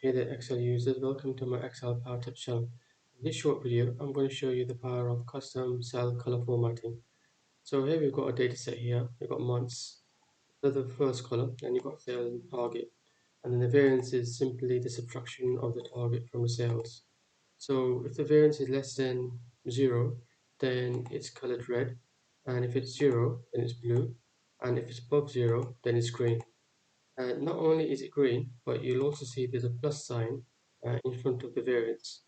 Hey there Excel users, welcome to my Excel Power Tip channel. In this short video, I'm going to show you the power of custom cell color formatting. So here we've got a data set here, we've got months, that's the first column, and you've got sales and target. And then the variance is simply the subtraction of the target from the sales. So if the variance is less than 0, then it's colored red, and if it's 0, then it's blue, and if it's above 0, then it's green. Not only is it green, but you'll also see there's a plus sign in front of the variance.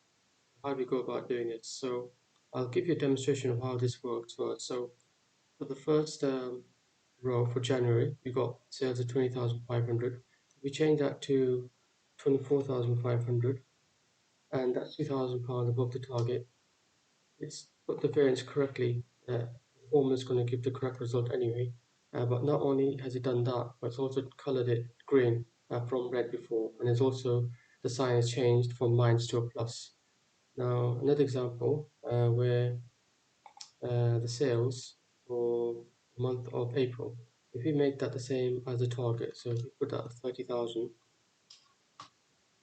How do we go about doing it? So I'll give you a demonstration of how this works first. So for the first row for January, we got sales of 20,500. We change that to 24,500, and that's £2,000 above the target. It's put the variance correctly. The formula is going to give the correct result anyway. But not only has it done that, but it's also colored it green from red before, and it's also the sign has changed from minus to a plus. Now another example where the sales for the month of April, if we make that the same as the target, so if we put that at 30,000,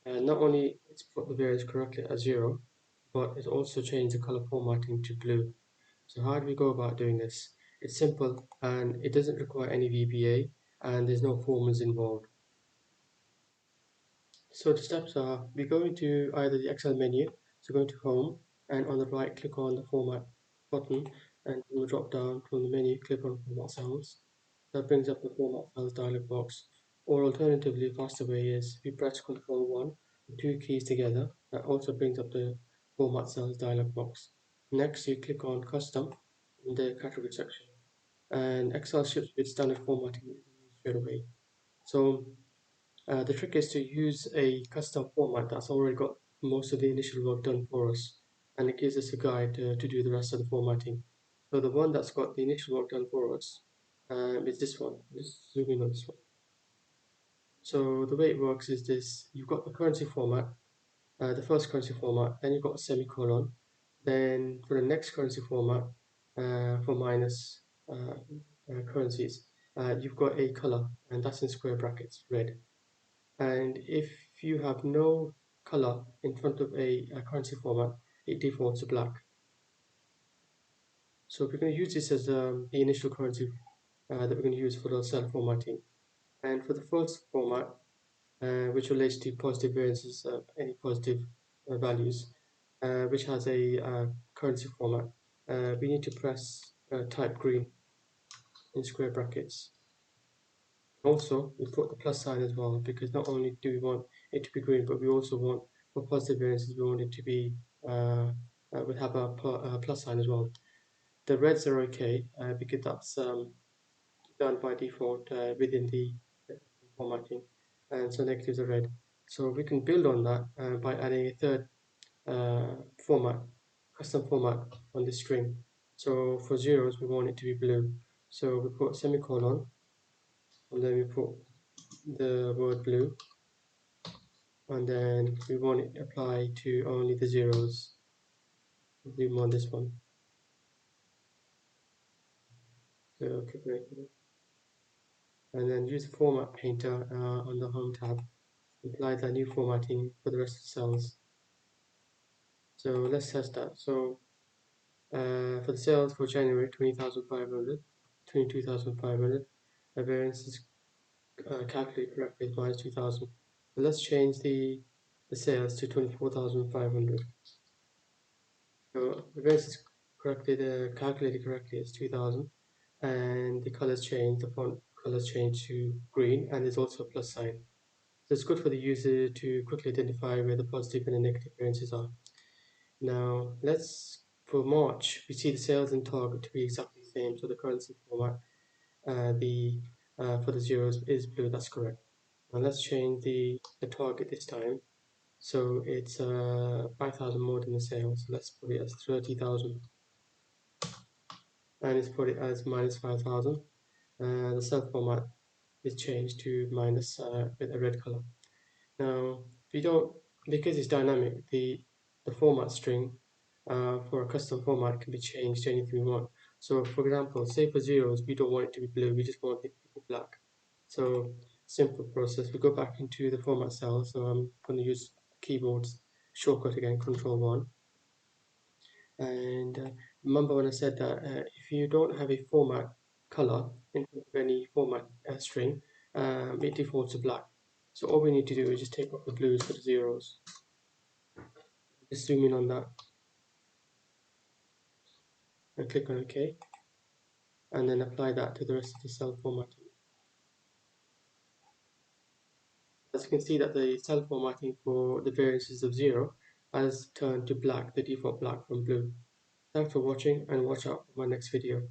not only it's put the variance correctly at 0, but it's also changed the color formatting to blue. So how do we go about doing this? It's simple and it doesn't require any VBA and there's no formulas involved. So the steps are, we go into either the Excel menu, so go to Home, and on the right click on the Format button, and from the drop down from the menu click on Format Cells. That brings up the Format Cells dialog box. Or alternatively, a faster way is we press Ctrl 1, the two keys together. That also brings up the Format Cells dialog box. Next, you click on Custom in the category section, and Excel ships with standard formatting straight away. So the trick is to use a custom format that's already got most of the initial work done for us, and it gives us a guide to do the rest of the formatting. So the one that's got the initial work done for us is this one. Let's zoom in on this one. So the way it works is this: you've got the currency format, the first currency format, then you've got a semicolon, then for the next currency format, for minus currencies, you've got a color, and that's in square brackets, red. And if you have no color in front of a currency format, it defaults to black. So we're going to use this as the initial currency that we're going to use for the cell formatting. And for the first format, which relates to positive variances, any positive values, which has a currency format, we need to press type green in square brackets. Also, we put the plus sign as well, because not only do we want it to be green, but we also want, for positive variances, we want it to be we have a plus sign as well. The reds are okay because that's done by default within the formatting, and so negatives are red. So we can build on that by adding a third format, custom format on the string. So for zeros, we want it to be blue. So we put semicolon, and then we put the word blue, and then we want it to apply to only the zeros. Zoom on this one. So click right here. And then use the format painter on the home tab. Apply the new formatting for the rest of the cells. So let's test that. So for the sales for January, 20,500, 22,500, the variance is calculated correctly as minus 2,000. So let's change the sales to 24,500. So the variance is calculated correctly as 2,000, and the colors change, the font colors change to green, and there's also a plus sign. So it's good for the user to quickly identify where the positive and the negative variances are. Now for March, we see the sales and target to be exactly the same, so the currency format, for the zeros is blue, that's correct. Now let's change the target this time. So it's 5,000 more than the sales, so let's put it as 30,000. And let's put it as minus 5,000. The cell format is changed to minus with a red color. Now, because it's dynamic, the format string for a custom format can be changed to anything we want. So, for example, say for zeros, we don't want it to be blue, we just want it to be black. So, Simple process. We go back into the format cell, so I'm going to use keyboard's shortcut again, Control 1. And remember when I said that if you don't have a format color in any format string, it defaults to black. So all we need to do is just take off the blues for the zeros. Just zoom in on that and click on OK, and then apply that to the rest of the cell formatting. As you can see that the cell formatting for the variances of 0 has turned to black, the default black from blue. Thanks for watching, and watch out for my next video.